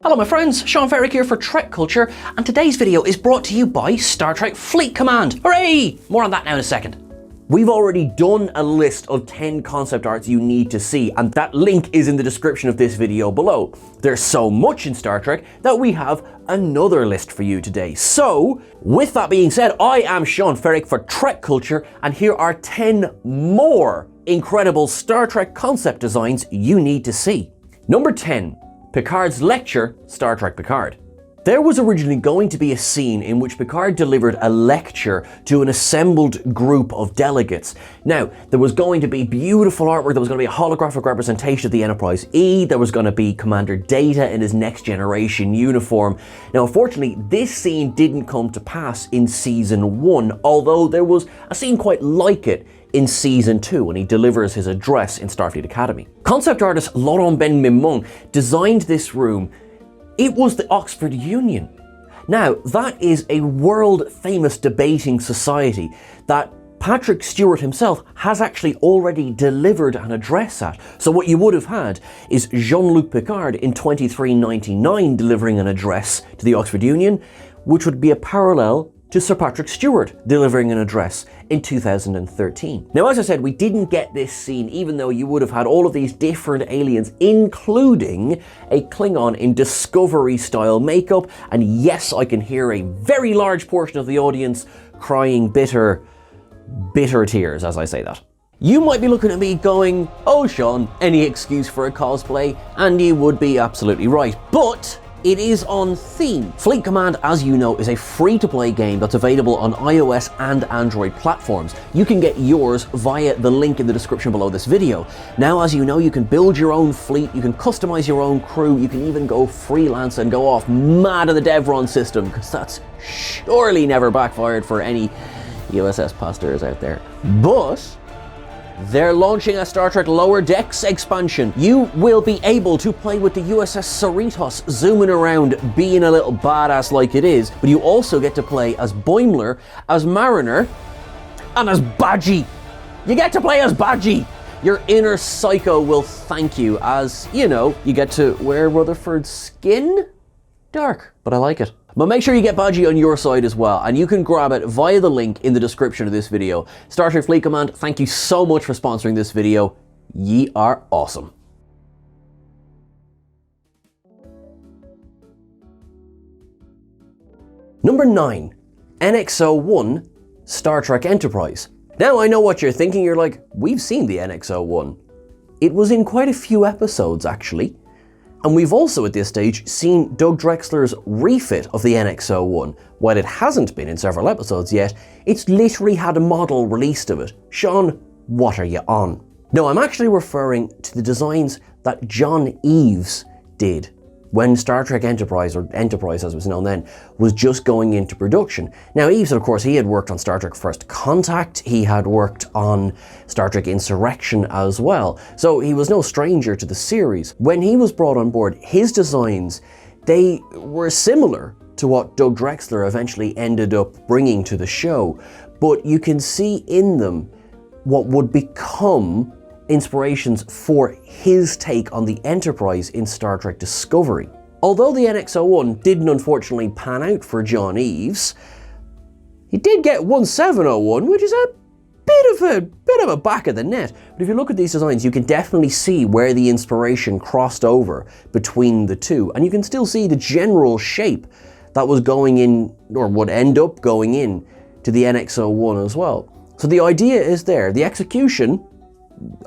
Hello my friends, Sean Ferrick here for Trek Culture, and today's video is brought to you by Star Trek Fleet Command. Hooray! More on that now in a second. We've already done a list of 10 concept arts you need to see, and that link is in the description of this video below. There's so much in Star Trek that we have another list for you today. So, with that being said, I am Sean Ferrick for Trek Culture, and here are 10 more incredible Star Trek concept designs you need to see. Number 10. Picard's lecture, Star Trek Picard. There was originally going to be a scene in which Picard delivered a lecture to an assembled group of delegates. Now, there was going to be beautiful artwork, there was going to be a holographic representation of the Enterprise E, there was going to be Commander Data in his next generation uniform. Now, unfortunately, this scene didn't come to pass in Season 1, although there was a scene quite like it in Season 2 when he delivers his address in Starfleet Academy. Concept artist Laurent Ben-Mimon designed this room. It was the Oxford Union. Now, that is a world-famous debating society that Patrick Stewart himself has actually already delivered an address at. So what you would have had is Jean-Luc Picard in 2399 delivering an address to the Oxford Union, which would be a parallel to Sir Patrick Stewart delivering an address in 2013. Now, as I said, we didn't get this scene even though you would have had all of these different aliens, including a Klingon in Discovery-style makeup, and yes, I can hear a very large portion of the audience crying bitter tears as I say that. You might be looking at me going, oh Sean, any excuse for a cosplay? And you would be absolutely right, but it is on theme. Fleet Command, as you know, is a free-to-play game that's available on iOS and Android platforms. You can get yours via the link in the description below this video. Now, as you know, you can build your own fleet, you can customize your own crew, you can even go freelance and go off mad on the DevRun system, because that's surely never backfired for any USS pastors out there. But they're launching a Star Trek Lower Decks expansion. You will be able to play with the USS Cerritos zooming around, being a little badass like it is, but you also get to play as Boimler, as Mariner, and as Badgie. You get to play as Badgie. Your inner psycho will thank you as, you know, you get to wear Rutherford's skin? Dark, but I like it. But make sure you get Badgie on your side as well, and you can grab it via the link in the description of this video. Star Trek Fleet Command, thank you so much for sponsoring this video. Ye are awesome. Number 9. NX-01 Star Trek Enterprise. Now I know what you're thinking, you're like, we've seen the NX-01. It was in quite a few episodes actually. And we've also at this stage seen Doug Drexler's refit of the NX-01. While it hasn't been in several episodes yet, it's literally had a model released of it. Sean, what are you on? No, I'm actually referring to the designs that John Eaves did when Star Trek Enterprise, or Enterprise as it was known then, was just going into production. Now Eaves, of course, he had worked on Star Trek First Contact, he had worked on Star Trek Insurrection as well, so he was no stranger to the series. When he was brought on board, his designs, they were similar to what Doug Drexler eventually ended up bringing to the show, but you can see in them what would become inspirations for his take on the Enterprise in Star Trek Discovery. Although the NX-01 didn't unfortunately pan out for John Eaves, he did get 1701, which is a bit of a back of the net. But if you look at these designs, you can definitely see where the inspiration crossed over between the two, and you can still see the general shape that was going in, or would end up going in, to the NX-01 as well. So the idea is there. The execution,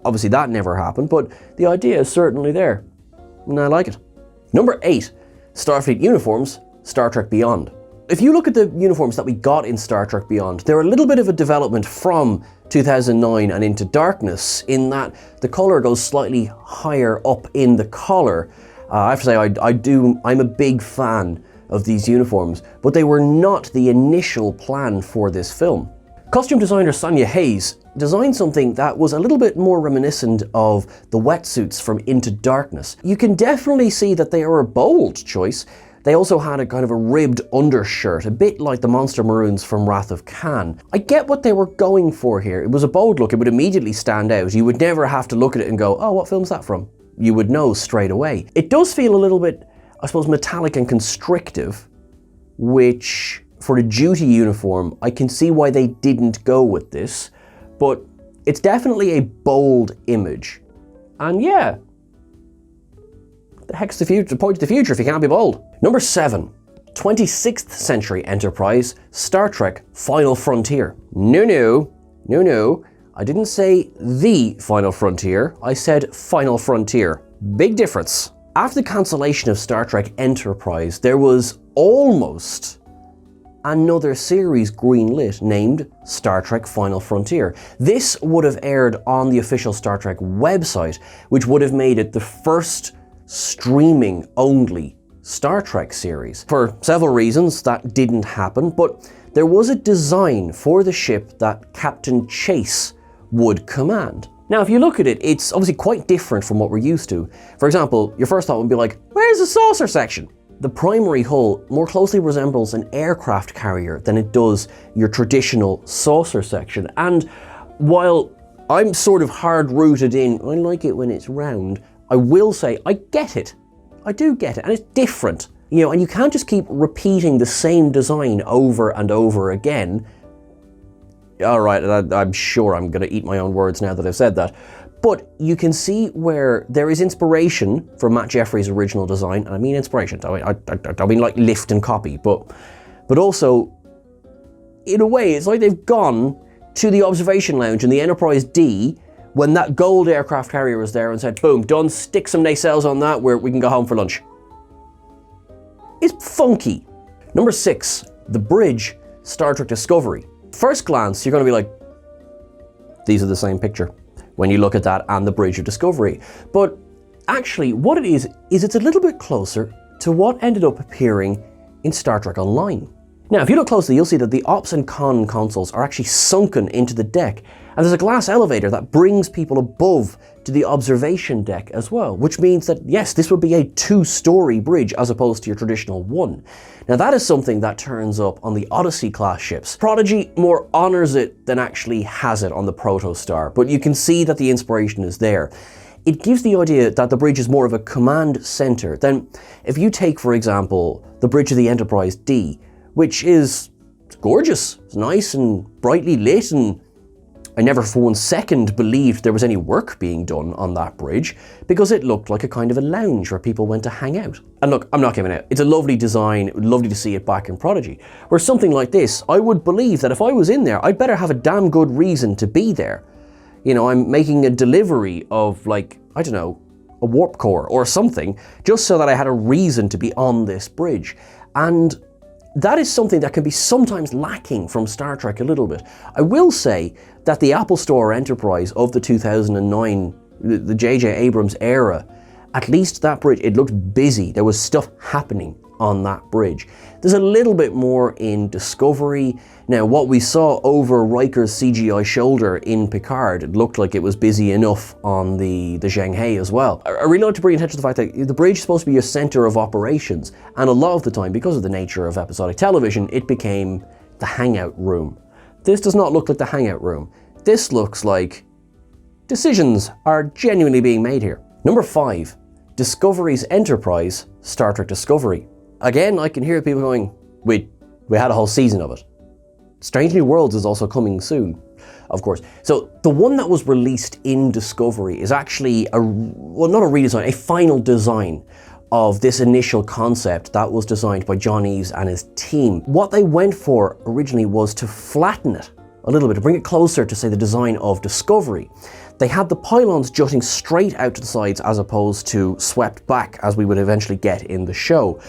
obviously that never happened, but the idea is certainly there, and I like it. Number 8, Starfleet uniforms, Star Trek Beyond. If you look at the uniforms that we got in Star Trek Beyond, they're a little bit of a development from 2009 and Into Darkness in that the color goes slightly higher up in the collar. I have to say, I'm a big fan of these uniforms, but they were not the initial plan for this film. Costume designer Sonia Hayes designed something that was a little bit more reminiscent of the wetsuits from Into Darkness. You can definitely see that they are a bold choice. They also had a kind of a ribbed undershirt, a bit like the Monster Maroons from Wrath of Khan. I get what they were going for here. It was a bold look, it would immediately stand out. You would never have to look at it and go, oh, what film's that from? You would know straight away. It does feel a little bit I suppose, metallic and constrictive, which for the duty uniform, I can see why they didn't go with this, but it's definitely a bold image. And yeah, the heck's the future, point to the future if you can't be bold. Number 7, 26th century Enterprise, Star Trek Final Frontier. No, I didn't say the Final Frontier, I said Final Frontier. Big difference. After the cancellation of Star Trek Enterprise, there was almost another series greenlit named Star Trek Final Frontier. This would have aired on the official Star Trek website, which would have made it the first streaming-only Star Trek series. For several reasons, that didn't happen, but there was a design for the ship that Captain Chase would command. Now, if you look at it, it's obviously quite different from what we're used to. For example, your first thought would be like, where's the saucer section? The primary hull more closely resembles an aircraft carrier than it does your traditional saucer section. And while I'm sort of hard rooted in, I like it when it's round, I will say I get it. I do get it, and it's different. You know, and you can't just keep repeating the same design over and over again. All right, I'm sure I'm going to eat my own words now that I've said that. But you can see where there is inspiration from Matt Jeffrey's original design, and I mean inspiration, I don't mean like lift and copy, but also, in a way, it's like they've gone to the observation lounge in the Enterprise D when that gold aircraft carrier was there and said, boom, done, stick some nacelles on that where we can go home for lunch. It's funky. Number 6, the bridge, Star Trek Discovery. First glance, you're going to be like, these are the same picture when you look at that and the bridge of Discovery. But actually, what it is it's a little bit closer to what ended up appearing in Star Trek Online. Now, if you look closely, you'll see that the ops and con consoles are actually sunken into the deck, and there's a glass elevator that brings people above to the observation deck as well, which means that, yes, this would be a 2-story bridge as opposed to your traditional 1. Now, that is something that turns up on the Odyssey class ships. Prodigy more honors it than actually has it on the Protostar, but you can see that the inspiration is there. It gives the idea that the bridge is more of a command center than if you take, for example, the bridge of the Enterprise D, which is gorgeous, it's nice and brightly lit, and I never for 1 second believed there was any work being done on that bridge because it looked like a kind of a lounge where people went to hang out. And look, I'm not giving out. It's a lovely design, lovely to see it back in Prodigy. Where something like this, I would believe that if I was in there, I'd better have a damn good reason to be there. You know, I'm making a delivery of, like, I don't know, a warp core or something, just so that I had a reason to be on this bridge. And that is something that can be sometimes lacking from Star Trek a little bit. I will say that the Apple Store Enterprise of the 2009, the J.J. Abrams era, at least that bridge, it looked busy. There was stuff happening on that bridge. There's a little bit more in Discovery. Now, what we saw over Riker's CGI shoulder in Picard, it looked like it was busy enough on the Zheng-He as well. I really like to bring attention to the fact that the bridge is supposed to be your center of operations, and a lot of the time, because of the nature of episodic television, it became the hangout room. This does not look like the hangout room. This looks like decisions are genuinely being made here. Number 5, Discovery's Enterprise, Star Trek Discovery. Again, I can hear people going, we had a whole season of it. Strange New Worlds is also coming soon, of course. So the one that was released in Discovery is actually not a redesign, a final design of this initial concept that was designed by John Eaves and his team. What they went for originally was to flatten it a little bit, to bring it closer to, say, the design of Discovery. They had the pylons jutting straight out to the sides as opposed to swept back as we would eventually get in the show.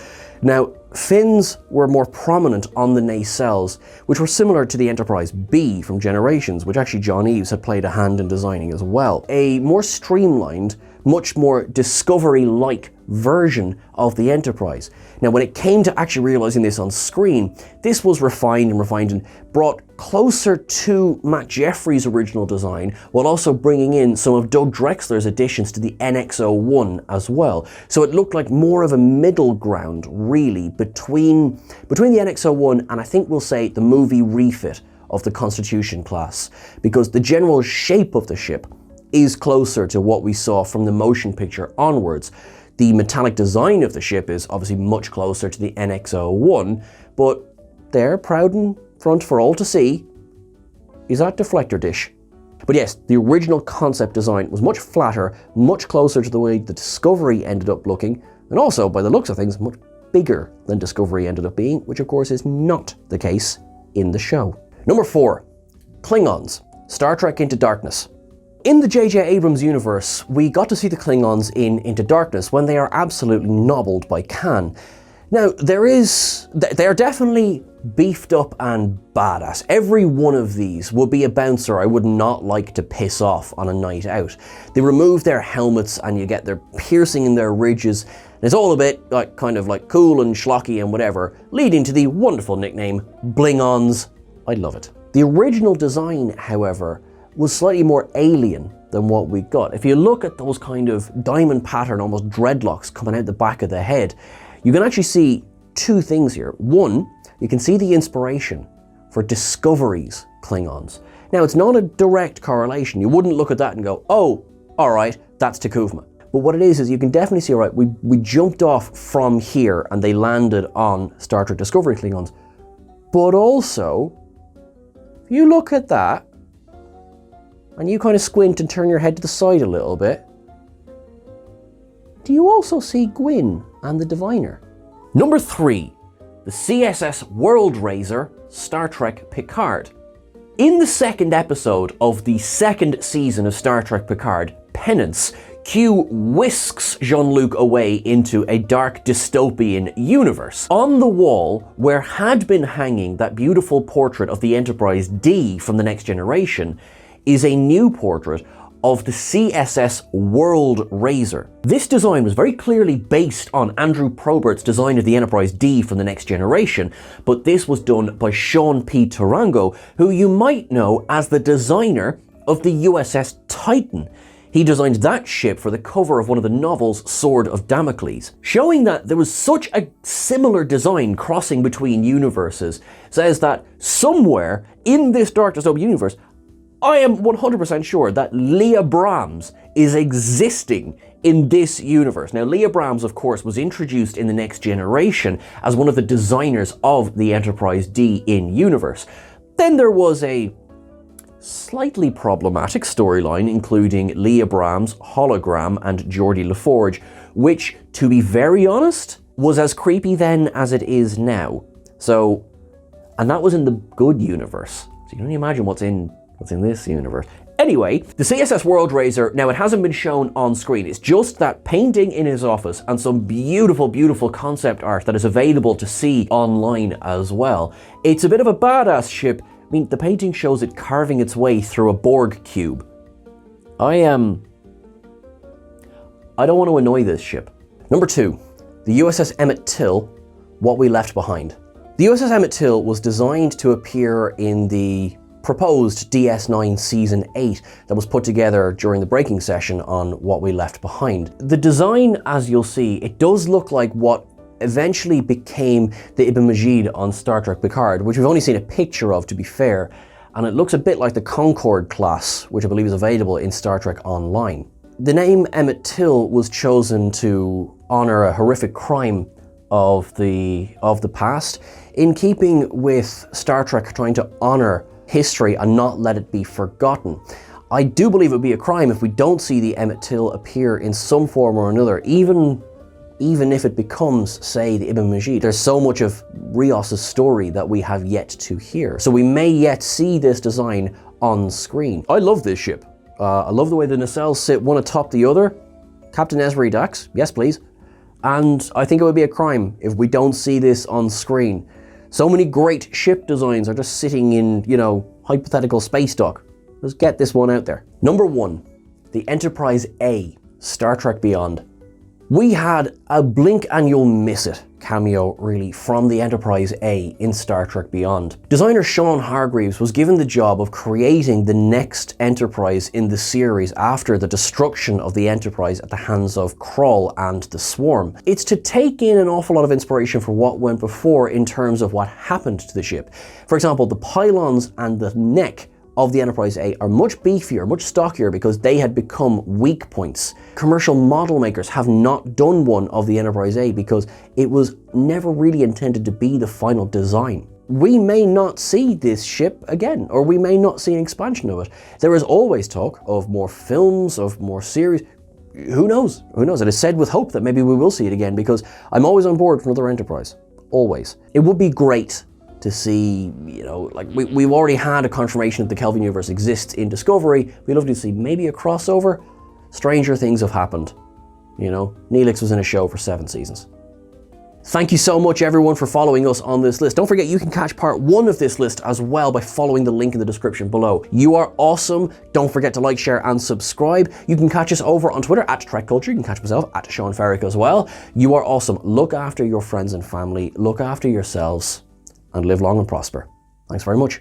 Now, fins were more prominent on the nacelles, which were similar to the Enterprise B from Generations, which actually John Eaves had played a hand in designing as well. A more streamlined, much more Discovery-like version of the Enterprise. Now, when it came to actually realizing this on screen, this was refined and brought closer to Matt Jeffrey's original design, while also bringing in some of Doug Drexler's additions to the NX-01 as well. So it looked like more of a middle ground, really, between the NX-01 and I think we'll say the movie refit of the Constitution class, because the general shape of the ship is closer to what we saw from the motion picture onwards. The metallic design of the ship is obviously much closer to the NX-01, but there, proud in front for all to see, is that deflector dish. But yes, the original concept design was much flatter, much closer to the way the Discovery ended up looking, and also, by the looks of things, much bigger than Discovery ended up being, which of course is not the case in the show. Number 4, Klingons, Star Trek Into Darkness. In the J.J. Abrams universe, we got to see the Klingons in Into Darkness when they are absolutely nobbled by Khan. Now, they are definitely beefed up and badass. Every one of these would be a bouncer I would not like to piss off on a night out. They remove their helmets and you get their piercing in their ridges. And it's all a bit kind of cool and schlocky and whatever, leading to the wonderful nickname Blingons. I love it. The original design, however, was slightly more alien than what we got. If you look at those kind of diamond pattern, almost dreadlocks coming out the back of the head, you can actually see two things here. One, you can see the inspiration for Discovery's Klingons. Now, it's not a direct correlation. You wouldn't look at that and go, oh, all right, that's T'Kuvma. But what it is you can definitely see, all right, we jumped off from here and they landed on Star Trek Discovery Klingons. But also, if you look at that, and you kind of squint and turn your head to the side a little bit, do you also see Gwyn and the Diviner? Number 3, the CSS World Razer, Star Trek Picard. In the second episode of the second season of Star Trek Picard, Penance, Q whisks Jean-Luc away into a dark dystopian universe. On the wall, where had been hanging that beautiful portrait of the Enterprise D from The Next Generation, is a new portrait of the CSS World Razer. This design was very clearly based on Andrew Probert's design of the Enterprise D from The Next Generation, but this was done by Sean P. Tarango, who you might know as the designer of the USS Titan. He designed that ship for the cover of one of the novels Sword of Damocles. Showing that there was such a similar design crossing between universes says that somewhere in this dark dystopian universe, I am 100% sure that Leah Brahms is existing in this universe. Now, Leah Brahms, of course, was introduced in The Next Generation as one of the designers of the Enterprise D in-universe. Then there was a slightly problematic storyline including Leah Brahms, Hologram, and Geordie LaForge, which, to be very honest, was as creepy then as it is now. So, and that was in the good universe. So you can only imagine what's in this universe. Anyway, the CSS World Razer, now it hasn't been shown on screen. It's just that painting in his office and some beautiful, beautiful concept art that is available to see online as well. It's a bit of a badass ship. I mean, the painting shows it carving its way through a Borg cube. I don't want to annoy this ship. Number 2, the USS Emmett Till, What We Left Behind. The USS Emmett Till was designed to appear in the proposed DS9 Season 8 that was put together during the breaking session on What We Left Behind. The design, as you'll see, it does look like what eventually became the Ibn Majid on Star Trek Picard, which we've only seen a picture of, to be fair, and it looks a bit like the Concorde class, which I believe is available in Star Trek Online. The name Emmett Till was chosen to honor a horrific crime of the past, in keeping with Star Trek trying to honor history and not let it be forgotten. I do believe it would be a crime if we don't see the Emmett Till appear in some form or another, even if it becomes, say, the Ibn Majid. There's so much of Rios's story that we have yet to hear. So we may yet see this design on screen. I love this ship. I love the way the nacelles sit one atop the other. Captain Esri Dax, yes please. And I think it would be a crime if we don't see this on screen. So many great ship designs are just sitting in, hypothetical space dock. Let's get this one out there. Number 1, the Enterprise A, Star Trek Beyond. We had a blink and you'll miss it cameo, really, from the Enterprise A in Star Trek Beyond. Designer Sean Hargreaves was given the job of creating the next Enterprise in the series after the destruction of the Enterprise at the hands of Krall and the Swarm. It's to take in an awful lot of inspiration from what went before in terms of what happened to the ship. For example, the pylons and the neck of the Enterprise A are much beefier, much stockier, because they had become weak points. Commercial model makers have not done one of the Enterprise A because it was never really intended to be the final design. We may not see this ship again, or we may not see an expansion of it. There is always talk of more films, of more series. Who knows? Who knows? It is said with hope that maybe we will see it again, because I'm always on board for another Enterprise. Always. It would be great to see, you know, like we've already had a confirmation that the Kelvin universe exists in Discovery. We'd love to see maybe a crossover. Stranger things have happened. You know, Neelix was in a show for 7 seasons. Thank you so much everyone for following us on this list. Don't forget you can catch part 1 of this list as well by following the link in the description below. You are awesome. Don't forget to like, share and subscribe. You can catch us over on Twitter at Trek Culture. You can catch myself at Sean Ferrick as well. You are awesome. Look after your friends and family. Look after yourselves and live long and prosper. Thanks very much.